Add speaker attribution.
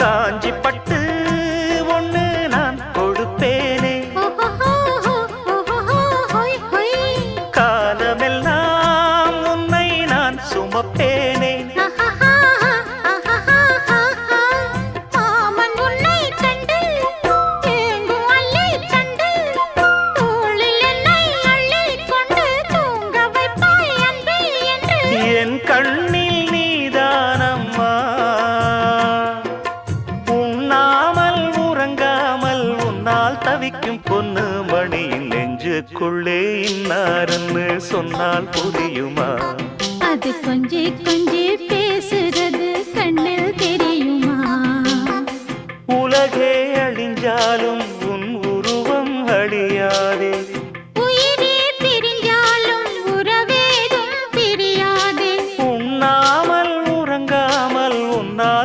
Speaker 1: காஞ்சி பட்டு ஒண்ணு நான் கொடுப்பேனே, காலமெல்லாம் உன்னை நான் சுமப்பேனே. என் கண்ணில் நீதானம்மா, உண்ணாமல் உறங்காமல் உன்னால் தவிக்கும் பொண்ணு மணியின் நெஞ்சுக்குள்ளே இன்னாருன்னு சொன்னால் புரியுமா?
Speaker 2: அது கொஞ்சி கொஞ்சி பேசுறது கண்ணில் தெரியுமா?
Speaker 1: உலகே அழிஞ்சாலும்